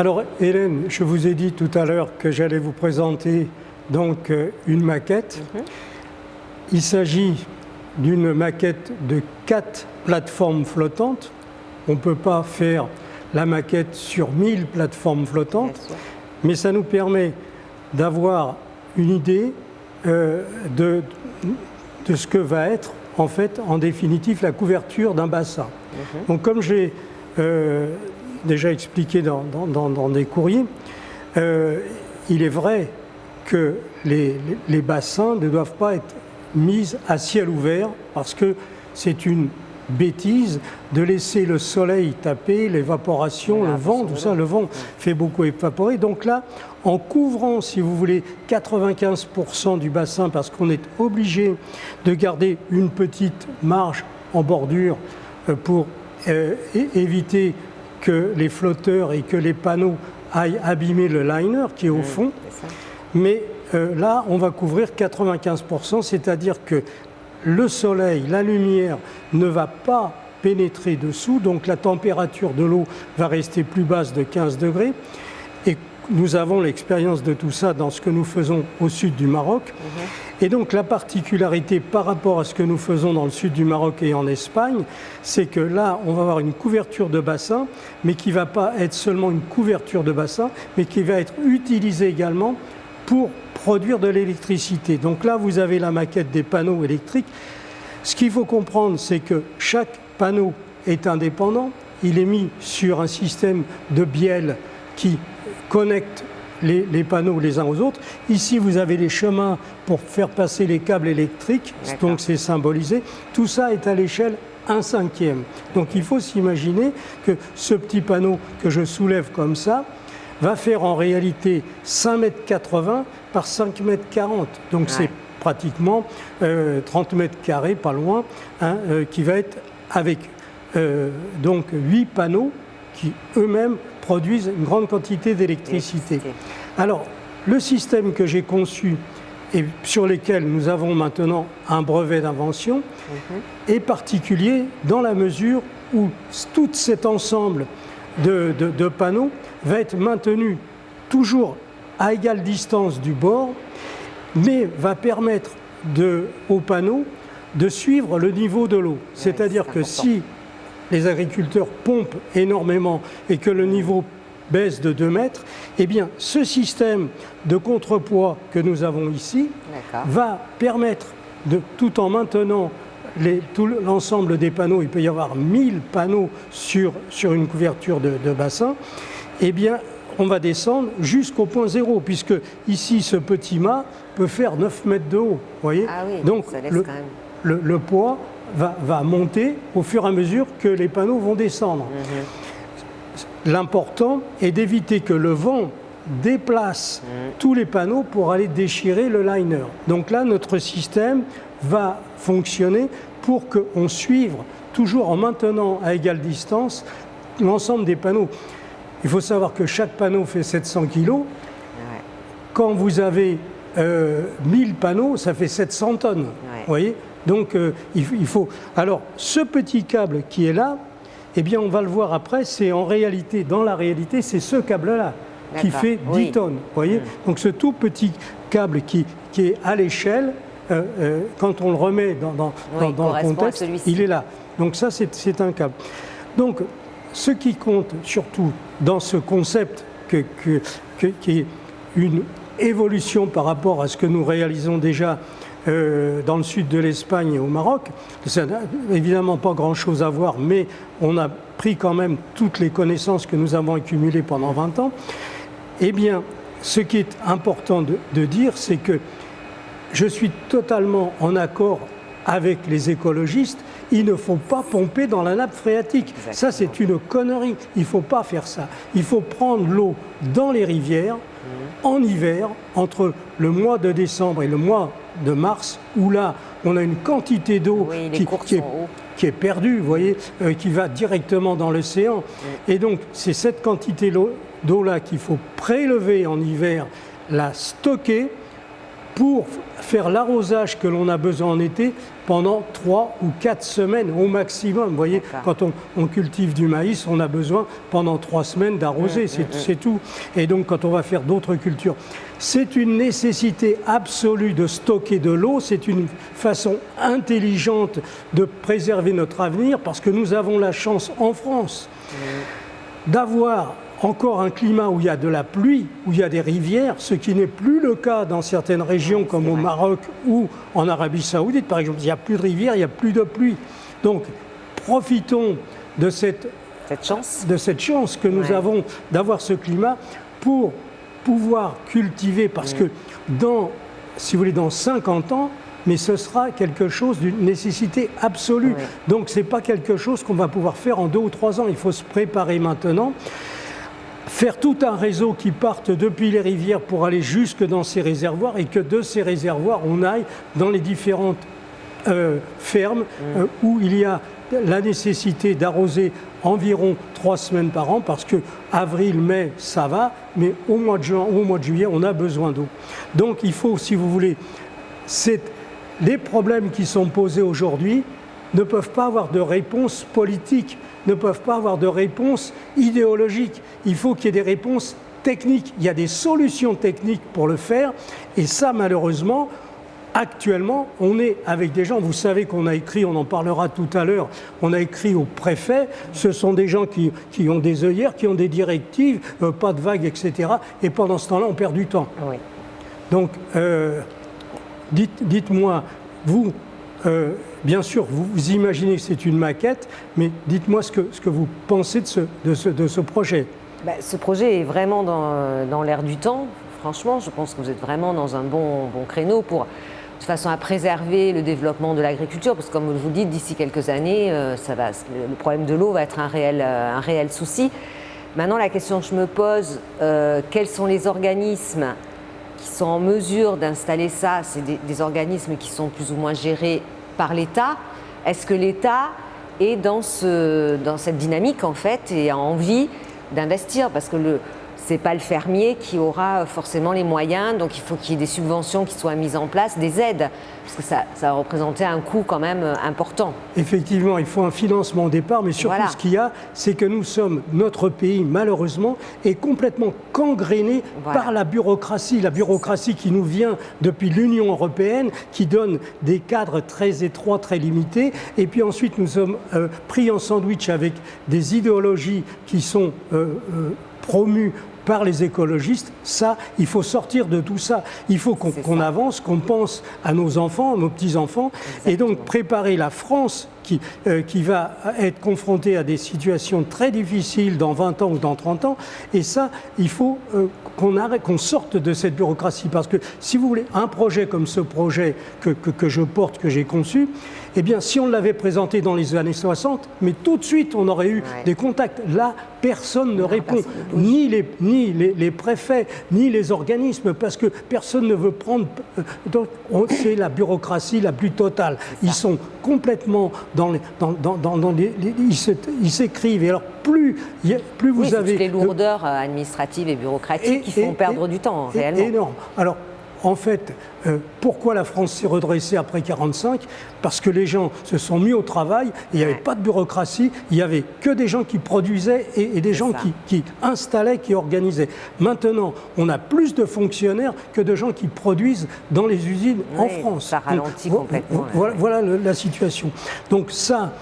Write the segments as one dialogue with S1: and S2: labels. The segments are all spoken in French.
S1: Alors Hélène, je vous ai dit tout à l'heure que j'allais vous présenter donc une maquette. Il s'agit d'une maquette de 4 plateformes flottantes. On ne peut pas faire la maquette sur 1000 plateformes flottantes, mais ça nous permet d'avoir une idée de ce que va être en fait, en définitive, la couverture d'un bassin. Donc comme j'ai déjà expliqué dans des courriers, il est vrai que les bassins ne doivent pas être mis à ciel ouvert parce que c'est une bêtise de laisser le soleil taper, l'évaporation, le vent, tout ça, le vent fait beaucoup évaporer. Donc là, en couvrant, si vous voulez, 95% du bassin, parce qu'on est obligé de garder une petite marge en bordure pour éviter que les flotteurs et que les panneaux aillent abîmer le liner qui est au fond. Mais là, on va couvrir 95%, c'est-à-dire que le soleil, la lumière ne va pas pénétrer dessous, donc la température de l'eau va rester plus basse de 15 degrés. Et nous avons l'expérience de tout ça dans ce que nous faisons au sud du Maroc. Et donc la particularité par rapport à ce que nous faisons dans le sud du Maroc et en Espagne, c'est que là, on va avoir une couverture de bassin, mais qui ne va pas être seulement une couverture de bassin, mais qui va être utilisée également pour produire de l'électricité. Donc là, vous avez la maquette des panneaux électriques. Ce qu'il faut comprendre, c'est que chaque panneau est indépendant. Il est mis sur un système de bielle qui connecte les panneaux les uns aux autres. Ici, vous avez les chemins pour faire passer les câbles électriques, donc c'est symbolisé. Tout ça est à l'échelle 1/5. Donc il faut s'imaginer que ce petit panneau que je soulève comme ça va faire en réalité 5,80 m par 5,40 m. Donc c'est pratiquement 30 mètres carrés, pas loin, hein, qui va être avec donc 8 panneaux qui eux-mêmes produisent une grande quantité d'électricité. Alors, le système que j'ai conçu et sur lequel nous avons maintenant un brevet d'invention est particulier dans la mesure où tout cet ensemble de panneaux va être maintenu toujours à égale distance du bord, mais va permettre aux panneaux de suivre le niveau de l'eau. C'est-à-dire que si les agriculteurs pompent énormément et que le niveau baisse de 2 mètres, eh bien ce système de contrepoids que nous avons ici va permettre, tout en maintenant tout l'ensemble des panneaux, il peut y avoir 1000 panneaux sur une couverture de bassin, eh bien on va descendre jusqu'au point zéro, puisque ici ce petit mât peut faire 9 mètres de haut, voyez. Donc le poids va monter au fur et à mesure que les panneaux vont descendre. L'important est d'éviter que le vent déplace tous les panneaux pour aller déchirer le liner. Donc là, notre système va fonctionner pour qu'on suive, toujours en maintenant à égale distance, l'ensemble des panneaux. Il faut savoir que chaque panneau fait 700 kg. Quand vous avez 1000 panneaux, ça fait 700 tonnes. Vous voyez ? Donc il faut... Alors, ce petit câble qui est là, eh bien, on va le voir après, c'est en réalité, dans la réalité, c'est ce câble-là qui fait 10 tonnes. Vous voyez ? Donc, ce tout petit câble qui est à l'échelle, quand on le remet dans le contexte, il est là. Donc, ça, c'est un câble. Donc, ce qui compte surtout dans ce concept qui est une évolution par rapport à ce que nous réalisons déjà dans le sud de l'Espagne et au Maroc, ça n'a évidemment pas grand-chose à voir, mais on a pris quand même toutes les connaissances que nous avons accumulées pendant 20 ans. Eh bien, ce qui est important de dire, c'est que je suis totalement en accord avec les écologistes. Il ne faut pas pomper dans la nappe phréatique. Ça, c'est une connerie. Il ne faut pas faire ça. Il faut prendre l'eau dans les rivières en hiver, entre le mois de décembre et le mois de mars, où là, on a une quantité d'eau qui est perdue, vous voyez, qui va directement dans l'océan. Et donc, c'est cette quantité d'eau-là qu'il faut prélever en hiver, la stocker pour faire l'arrosage que l'on a besoin en été pendant 3 ou 4 semaines au maximum. Vous voyez, quand on cultive du maïs, on a besoin pendant 3 semaines d'arroser, c'est tout. Et donc quand on va faire d'autres cultures, c'est une nécessité absolue de stocker de l'eau, c'est une façon intelligente de préserver notre avenir, parce que nous avons la chance en France d'avoir encore un climat où il y a de la pluie, où il y a des rivières, ce qui n'est plus le cas dans certaines régions comme au Maroc ou en Arabie Saoudite, par exemple. Il n'y a plus de rivières, il n'y a plus de pluie. Donc, profitons de cette chance que nous avons d'avoir ce climat pour pouvoir cultiver, parce que si vous voulez, dans 50 ans, mais ce sera quelque chose d'une nécessité absolue. Donc, ce n'est pas quelque chose qu'on va pouvoir faire en 2 ou 3 ans. Il faut se préparer maintenant. Faire tout un réseau qui parte depuis les rivières pour aller jusque dans ces réservoirs, et que de ces réservoirs, on aille dans les différentes fermes où il y a la nécessité d'arroser environ 3 semaines par an, parce que avril, mai, ça va, mais au mois de juin ou au mois de juillet, on a besoin d'eau. Donc il faut, si vous voulez, les problèmes qui sont posés aujourd'hui ne peuvent pas avoir de réponse politique, ne peuvent pas avoir de réponse idéologique. Il faut qu'il y ait des réponses techniques. Il y a des solutions techniques pour le faire, et ça, malheureusement, actuellement, on est avec des gens, vous savez qu'on a écrit, on en parlera tout à l'heure, on a écrit au préfet, ce sont des gens qui ont des œillères, qui ont des directives, pas de vagues, etc. Et pendant ce temps-là, on perd du temps. Oui. Donc, dites-moi, vous, bien sûr, vous imaginez que c'est une maquette, mais dites-moi ce que vous pensez de ce projet.
S2: Ce projet est vraiment dans l'air du temps. Franchement, je pense que vous êtes vraiment dans un bon créneau de façon à préserver le développement de l'agriculture, parce que comme vous le dites, d'ici quelques années, le problème de l'eau va être un réel souci. Maintenant, la question que je me pose, quels sont les organismes qui sont en mesure d'installer ça? C'est des organismes qui sont plus ou moins gérés par l'État. Est-ce que l'État est dans cette dynamique, en fait, et a envie d'investir? Parce que c'est pas le fermier qui aura forcément les moyens, donc il faut qu'il y ait des subventions qui soient mises en place, des aides, parce que ça va représenter un coût quand même important.
S1: Effectivement, il faut un financement au départ, mais surtout ce qu'il y a, c'est que notre pays, malheureusement, est complètement gangréné par la bureaucratie qui nous vient depuis l'Union européenne, qui donne des cadres très étroits, très limités, et puis ensuite nous sommes pris en sandwich avec des idéologies qui sont promues par les écologistes. Ça, il faut sortir de tout ça. Il faut qu'on avance, qu'on pense à nos enfants, à nos petits-enfants, et donc préparer la France qui va être confrontée à des situations très difficiles dans 20 ans ou dans 30 ans. Et ça, il faut qu'on sorte de cette bureaucratie. Parce que, si vous voulez, un projet comme ce projet que je porte, que j'ai conçu, eh bien, si on l'avait présenté dans les années 60, mais tout de suite, on aurait eu des contacts. Là, personne ne répond, ni les préfets, ni les organismes, parce que personne ne veut prendre... Donc, c'est la bureaucratie la plus totale. Ils sont complètement ils s'écrivent. Et alors, plus vous avez...
S2: toutes les lourdeurs administratives et bureaucratiques qui font perdre du temps, réellement.
S1: Énorme. Alors, en fait, pourquoi la France s'est redressée après 1945? Parce que les gens se sont mis au travail, et il n'y avait pas de bureaucratie, il n'y avait que des gens qui produisaient et des gens qui installaient, qui organisaient. Maintenant, on a plus de fonctionnaires que de gens qui produisent dans les usines en France.
S2: Ça ralentit complètement.
S1: Voilà la situation. Donc ça,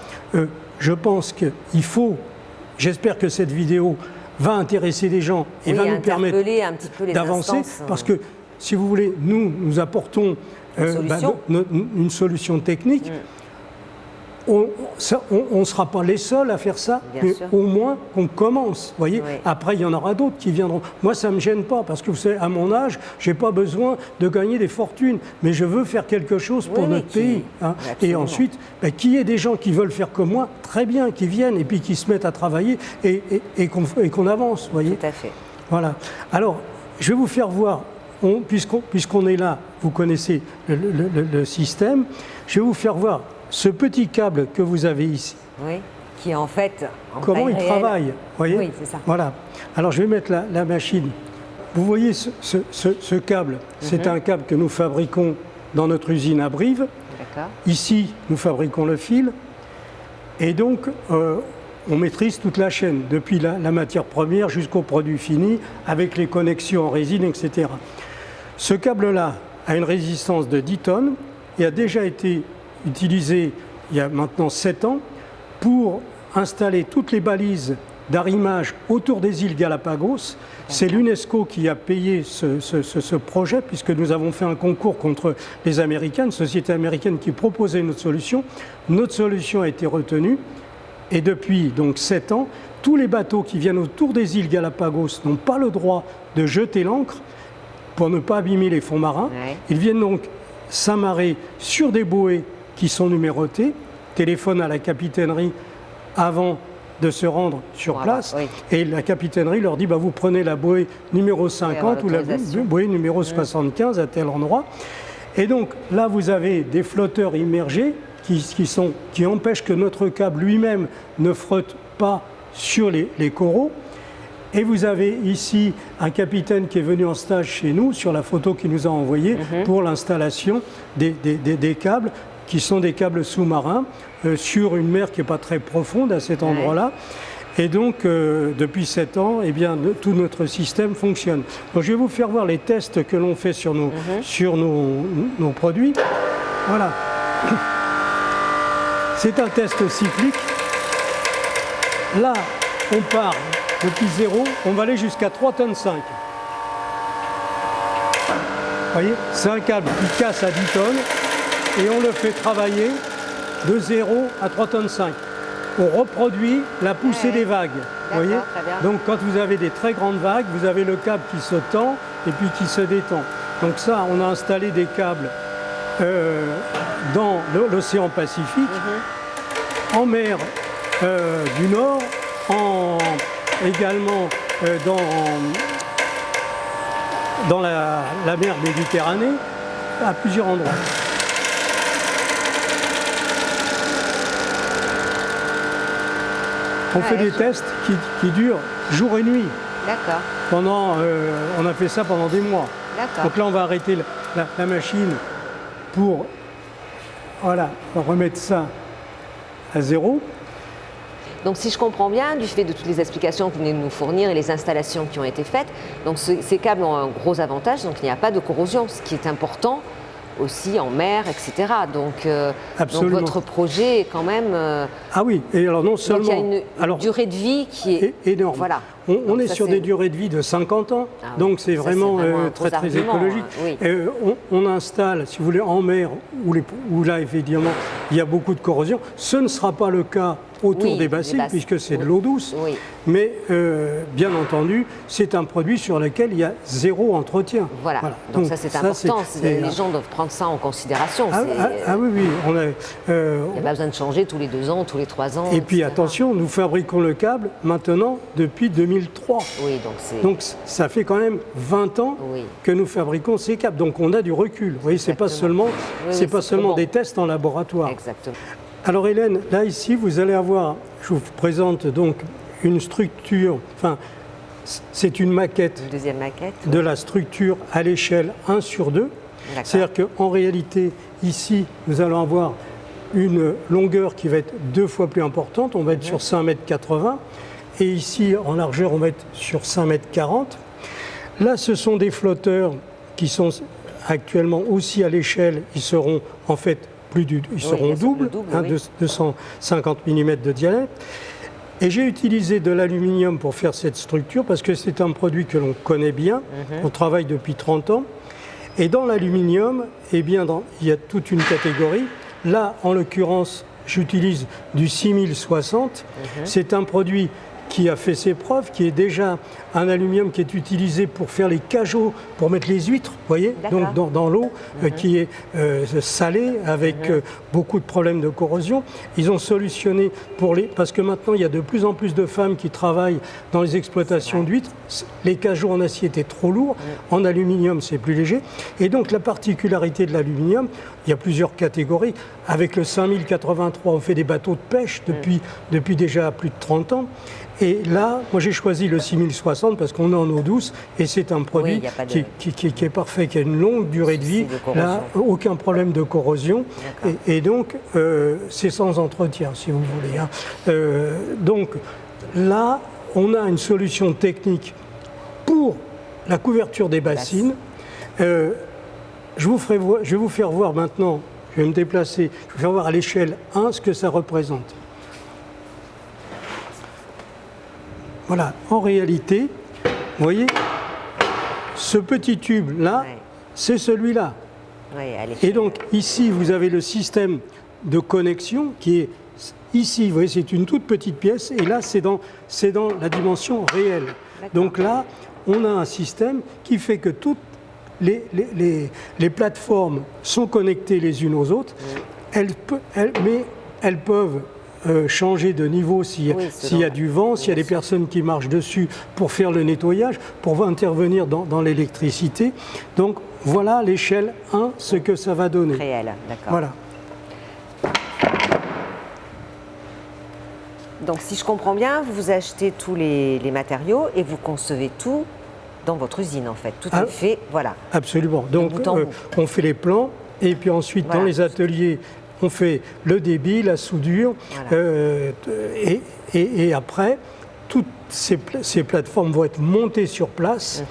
S1: je pense qu'il faut, j'espère que cette vidéo va intéresser des gens et va nous permettre d'avancer, parce que si vous voulez, nous apportons une solution technique. On ne sera pas les seuls à faire ça, mais au moins qu'on commence. Voyez. Après, il y en aura d'autres qui viendront. Moi, ça ne me gêne pas, parce que vous savez, à mon âge, je n'ai pas besoin de gagner des fortunes, mais je veux faire quelque chose pour notre pays. Hein. Et ensuite, qu'il y ait des gens qui veulent faire comme moi, très bien, qui viennent et puis qui se mettent à travailler et qu'on avance. Voyez.
S2: Tout à fait.
S1: Voilà. Alors, je vais vous faire voir. Puisqu'on est là, vous connaissez le système, je vais vous faire voir ce petit câble que vous avez ici.
S2: Oui, qui est en fait
S1: comment il travaille, voyez.
S2: Oui, c'est ça.
S1: Voilà. Alors je vais mettre la machine. vous voyez ce câble, c'est un câble que nous fabriquons dans notre usine à Brive. Ici, nous fabriquons le fil. Et donc, on maîtrise toute la chaîne, depuis la matière première jusqu'au produit fini, avec les connexions en résine, etc. Ce câble-là a une résistance de 10 tonnes et a déjà été utilisé il y a maintenant 7 ans pour installer toutes les balises d'arrimage autour des îles Galapagos. C'est l'UNESCO qui a payé ce projet, puisque nous avons fait un concours contre les Américains, une société américaine qui proposait notre solution. Notre solution a été retenue. Et depuis donc 7 ans, tous les bateaux qui viennent autour des îles Galapagos n'ont pas le droit de jeter l'ancre pour ne pas abîmer les fonds marins. Ouais. Ils viennent donc s'amarrer sur des bouées qui sont numérotées, téléphonent à la capitainerie avant de se rendre sur place, oui. Et la capitainerie leur dit vous prenez la bouée numéro 50 ou la bouée numéro 75 à tel endroit. Et donc là vous avez des flotteurs immergés qui empêchent que notre câble lui-même ne frotte pas sur les coraux. Et vous avez ici un capitaine qui est venu en stage chez nous, sur la photo qu'il nous a envoyée, pour l'installation des câbles, qui sont des câbles sous-marins, sur une mer qui n'est pas très profonde à cet endroit-là. Et donc, depuis 7 ans, eh bien, tout notre système fonctionne. Donc, je vais vous faire voir les tests que l'on fait sur nos produits. Voilà. C'est un test cyclique. Là, on part depuis 0, on va aller jusqu'à 3,5 tonnes. Vous voyez, c'est un câble qui casse à 10 tonnes et on le fait travailler de 0 à 3,5 tonnes. On reproduit la poussée des vagues. Vous voyez ? Donc quand vous avez des très grandes vagues, vous avez le câble qui se tend et puis qui se détend. Donc ça, on a installé des câbles dans l'océan Pacifique, en mer du Nord, également dans la mer Méditerranée, à plusieurs endroits. On fait des tests qui durent jour et nuit.
S2: D'accord.
S1: On a fait ça pendant des mois. D'accord. Donc là, on va arrêter la machine pour remettre ça à 0.
S2: Donc si je comprends bien, du fait de toutes les explications que vous venez de nous fournir et les installations qui ont été faites, donc ces câbles ont un gros avantage, donc il n'y a pas de corrosion, ce qui est important aussi en mer, etc. Donc votre projet est quand même...
S1: Ah oui, et alors non seulement...
S2: Donc il y a une durée de vie qui est...
S1: énorme.
S2: Voilà.
S1: On est sur des durées de vie de 50 ans, donc c'est vraiment très écologique. Oui. On installe, si vous voulez, en mer, où là, évidemment, il y a beaucoup de corrosion. Ce ne sera pas le cas autour des bassines, puisque c'est de l'eau douce. Oui. Mais, bien entendu, c'est un produit sur lequel il y a 0 entretien.
S2: Voilà. Donc ça, c'est important. Les gens doivent prendre ça en considération.
S1: Oui.
S2: Il n'y a pas besoin de changer tous les 2 ans, tous les 3 ans.
S1: Et puis, attention, nous fabriquons le câble maintenant depuis 2003.
S2: Oui,
S1: donc ça fait quand même 20 ans que nous fabriquons ces câbles. Donc on a du recul. Vous voyez, c'est pas seulement, des tests en laboratoire.
S2: Exactement.
S1: Alors Hélène, là ici, vous allez avoir, je vous présente donc une structure, c'est une maquette,
S2: une deuxième maquette
S1: de la structure à l'échelle 1/2. C'est-à-dire qu'en réalité, ici, nous allons avoir une longueur qui va être 2 fois plus importante. On va être sur 5,80 m. Et ici, en largeur, on va être sur 5,40 m. Là, ce sont des flotteurs qui sont actuellement aussi à l'échelle. Ils seront en fait doubles, 250 mm de diamètre. Et j'ai utilisé de l'aluminium pour faire cette structure parce que c'est un produit que l'on connaît bien. On travaille depuis 30 ans. Et dans l'aluminium, il y a toute une catégorie. Là, en l'occurrence, j'utilise du 6060. C'est un produit qui a fait ses preuves, qui est déjà un aluminium qui est utilisé pour faire les cajots, pour mettre les huîtres, vous voyez, donc dans l'eau, qui est salée, avec beaucoup de problèmes de corrosion. Ils ont solutionné parce que maintenant il y a de plus en plus de femmes qui travaillent dans les exploitations d'huîtres. Les cajots en acier étaient trop lourds, en aluminium c'est plus léger. Et donc la particularité de l'aluminium, il y a plusieurs catégories. Avec le 5083, on fait des bateaux de pêche depuis déjà plus de 30 ans. Et là, moi j'ai choisi le 6060 parce qu'on est en eau douce et c'est un produit qui est parfait, qui a une longue durée de vie. Là, aucun problème de corrosion. Et donc, c'est sans entretien, si vous voulez. Hein. Donc là, on a une solution technique pour la couverture des bassines. Je vais vous faire voir maintenant, je vais me déplacer, je vais vous faire voir à l'échelle 1 ce que ça représente. Voilà, en réalité, vous voyez, ce petit tube-là, c'est celui-là. Et donc ici, vous avez le système de connexion qui est ici, vous voyez, c'est une toute petite pièce, et là, c'est dans la dimension réelle. Donc là, on a un système qui fait que toutes les plateformes sont connectées les unes aux autres, mais elles peuvent changer de niveau s'il y a du vent, s'il y a des personnes qui marchent dessus pour faire le nettoyage, pour intervenir dans l'électricité. Donc voilà l'échelle 1, ce que ça va donner.
S2: Réel, d'accord.
S1: Voilà.
S2: Donc si je comprends bien, vous achetez tous les matériaux et vous concevez tout dans votre usine en fait. Tout est fait, voilà. Absolument.
S1: Donc on fait les plans et puis ensuite dans les ateliers, on fait le débit, la soudure, et après, toutes ces plateformes vont être montées sur place.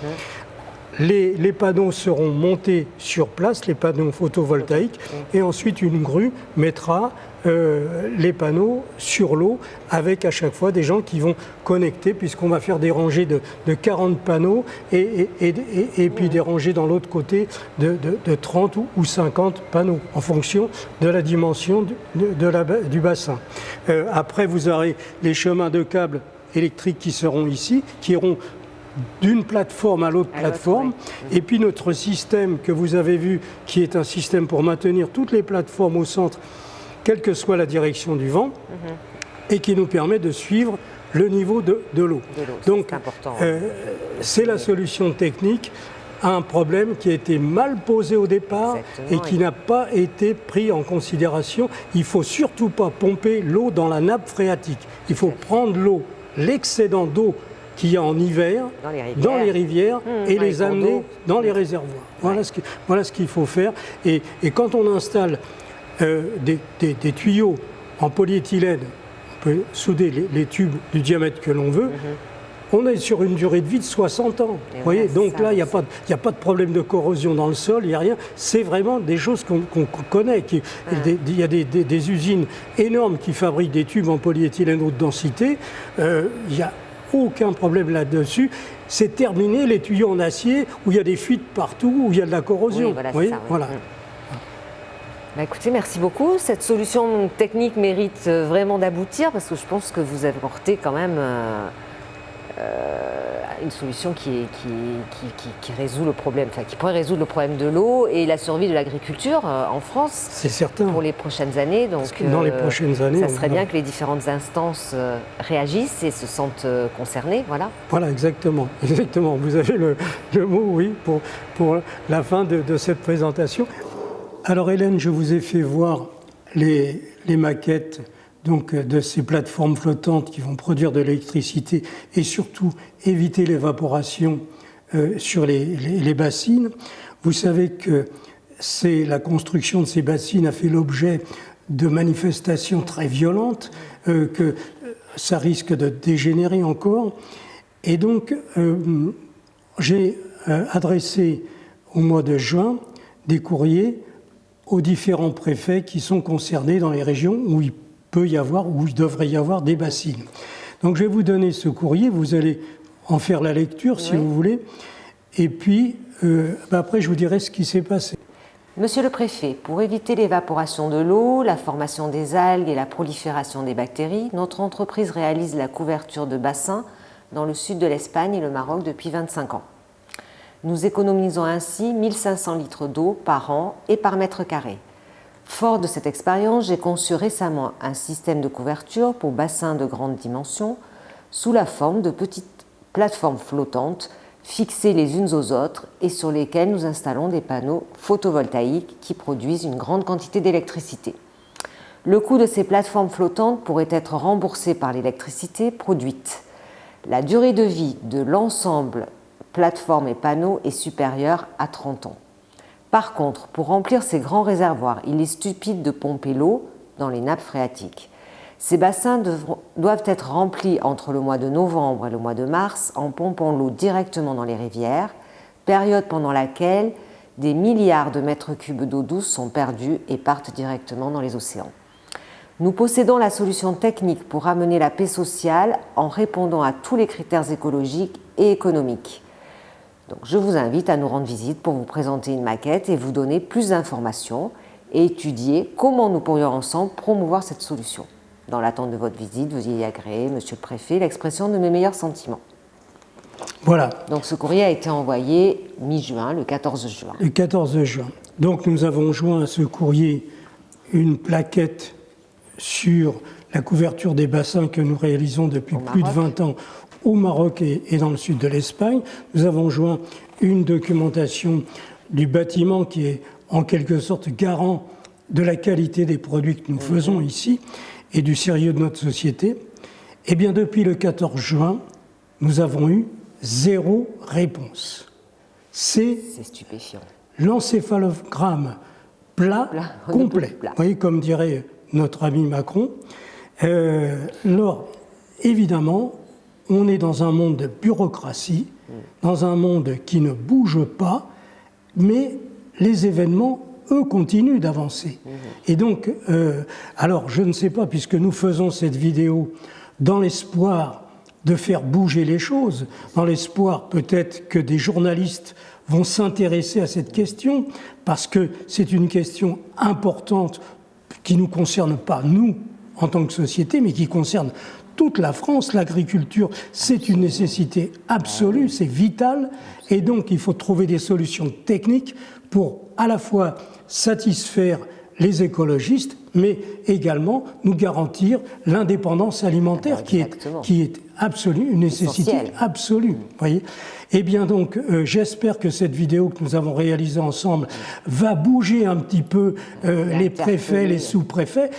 S1: Les panneaux seront montés sur place, les panneaux photovoltaïques, et ensuite une grue mettra les panneaux sur l'eau avec à chaque fois des gens qui vont connecter, puisqu'on va faire des rangées de 40 panneaux et puis des rangées dans l'autre côté de 30 ou 50 panneaux en fonction de la dimension du bassin. Après, vous aurez les chemins de câbles électriques qui seront ici, qui iront d'une plateforme à l'autre plateforme, et puis notre système que vous avez vu, qui est un système pour maintenir toutes les plateformes au centre, quelle que soit la direction du vent, et qui nous permet de suivre le niveau de l'eau. Donc, c'est la solution technique à un problème qui a été mal posé au départ et qui n'a pas été pris en considération. Il ne faut surtout pas pomper l'eau dans la nappe phréatique. Il faut prendre l'eau, l'excédent d'eau qu'il y a en hiver dans les rivières et les amener dans les réservoirs. Voilà ce qu'il faut faire. Et quand on installe des tuyaux en polyéthylène, on peut souder les tubes du diamètre que l'on veut, on est sur une durée de vie de 60 ans. Vous voyez, donc là, il n'y a pas de problème de corrosion dans le sol, il n'y a rien. C'est vraiment des choses qu'on connaît. Il y a des usines énormes qui fabriquent des tubes en polyéthylène haute densité. Il n'y a aucun problème là-dessus. C'est terminé les tuyaux en acier où il y a des fuites partout, où il y a de la corrosion. Voilà.
S2: Bah écoutez, merci beaucoup. Cette solution technique mérite vraiment d'aboutir parce que je pense que vous avez apporté quand même une solution qui résout le problème, qui pourrait résoudre le problème de l'eau et la survie de l'agriculture en France. C'est certain. Pour les prochaines années. Donc, parce que dans les prochaines années, ça serait bien que les différentes instances réagissent et se sentent concernées. Voilà,
S1: exactement. Vous avez le mot, oui, pour la fin de cette présentation. Alors Hélène, je vous ai fait voir les maquettes de ces plateformes flottantes qui vont produire de l'électricité et surtout éviter l'évaporation sur les bassines. Vous savez que la construction de ces bassines a fait l'objet de manifestations très violentes, que ça risque de dégénérer encore. Et donc, j'ai adressé au mois de juin des courriers aux différents préfets qui sont concernés dans les régions où il peut y avoir, où il devrait y avoir des bassines. Donc je vais vous donner ce courrier, vous allez en faire la lecture si vous voulez, et puis après je vous dirai ce qui s'est passé.
S2: Monsieur le préfet, pour éviter l'évaporation de l'eau, la formation des algues et la prolifération des bactéries, notre entreprise réalise la couverture de bassins dans le sud de l'Espagne et le Maroc depuis 25 ans. Nous économisons ainsi 1500 litres d'eau par an et par mètre carré. Fort de cette expérience, j'ai conçu récemment un système de couverture pour bassins de grande dimension sous la forme de petites plateformes flottantes fixées les unes aux autres et sur lesquelles nous installons des panneaux photovoltaïques qui produisent une grande quantité d'électricité. Le coût de ces plateformes flottantes pourrait être remboursé par l'électricité produite. La durée de vie de l'ensemble plateformes et panneaux est supérieure à 30 ans. Par contre, pour remplir ces grands réservoirs, il est stupide de pomper l'eau dans les nappes phréatiques. Ces bassins doivent être remplis entre le mois de novembre et le mois de mars en pompant l'eau directement dans les rivières, période pendant laquelle des milliards de mètres cubes d'eau douce sont perdus et partent directement dans les océans. Nous possédons la solution technique pour amener la paix sociale en répondant à tous les critères écologiques et économiques. Donc, je vous invite à nous rendre visite pour vous présenter une maquette et vous donner plus d'informations et étudier comment nous pourrions ensemble promouvoir cette solution. Dans l'attente de votre visite, veuillez agréer, Monsieur le Préfet, l'expression de mes meilleurs sentiments.
S1: Voilà.
S2: Donc ce courrier a été envoyé mi-juin, le 14 juin.
S1: Le 14 juin. Donc nous avons joint à ce courrier une plaquette sur la couverture des bassins que nous réalisons depuis plus de 20 ans au Maroc et dans le sud de l'Espagne. Nous avons joint une documentation du bâtiment qui est en quelque sorte garant de la qualité des produits que nous faisons ici et du sérieux de notre société. Eh bien, depuis le 14 juin, nous avons eu 0 réponse. C'est
S2: stupéfiant.
S1: L'encéphalogramme plat, complet.
S2: Plat.
S1: Vous voyez, comme dirait notre ami Macron. Alors, évidemment, on est dans un monde de bureaucratie, dans un monde qui ne bouge pas, mais les événements, eux, continuent d'avancer. Et donc, alors, je ne sais pas, puisque nous faisons cette vidéo dans l'espoir de faire bouger les choses, dans l'espoir peut-être que des journalistes vont s'intéresser à cette question, parce que c'est une question importante qui ne nous concerne pas, nous, en tant que société, mais qui concerne toute la France. L'agriculture, c'est une nécessité absolue, c'est vital, et donc il faut trouver des solutions techniques pour à la fois satisfaire les écologistes, mais également nous garantir l'indépendance alimentaire qui est absolue, une nécessité absolue. Voyez. Eh bien donc, j'espère que cette vidéo que nous avons réalisée ensemble va bouger un petit peu les préfets, les sous-préfets.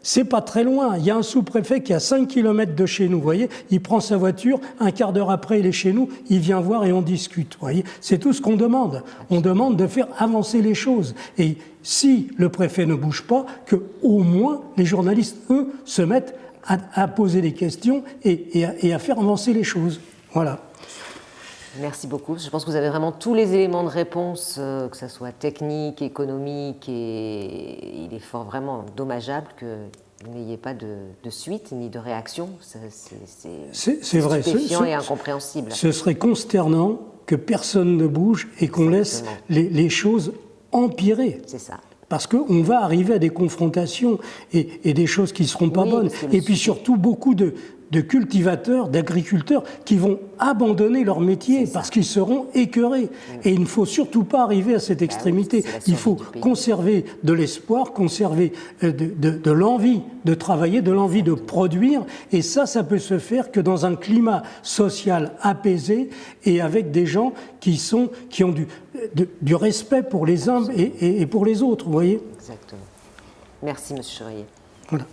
S1: C'est pas très loin. Il y a un sous-préfet qui est à 5 km de chez nous, vous voyez. Il prend sa voiture, un quart d'heure après, il est chez nous, il vient voir et on discute, vous voyez. C'est tout ce qu'on demande. On demande de faire avancer les choses. Et si le préfet ne bouge pas, que au moins les journalistes, eux, se mettent à poser des questions et à faire avancer les choses. Voilà.
S2: Merci beaucoup. Je pense que vous avez vraiment tous les éléments de réponse, que ce soit technique, économique, et il est fort vraiment dommageable que vous n'ayez pas de suite ni de réaction. C'est
S1: vrai.
S2: Stupéfiant et incompréhensible.
S1: Ce serait consternant que personne ne bouge et qu'on laisse les choses empirer.
S2: C'est ça.
S1: Parce qu'on va arriver à des confrontations et des choses qui ne seront pas bonnes. Et puis surtout beaucoup de cultivateurs, d'agriculteurs qui vont abandonner leur métier parce qu'ils seront écœurés. Et il ne faut surtout pas arriver à cette extrémité. Il faut conserver de l'espoir, conserver de l'envie de travailler, de l'envie de produire. Et ça peut se faire que dans un climat social apaisé et avec des gens qui ont du respect pour les uns et pour les autres, vous voyez.
S2: Exactement. Merci, Monsieur Chevrier.
S1: Voilà.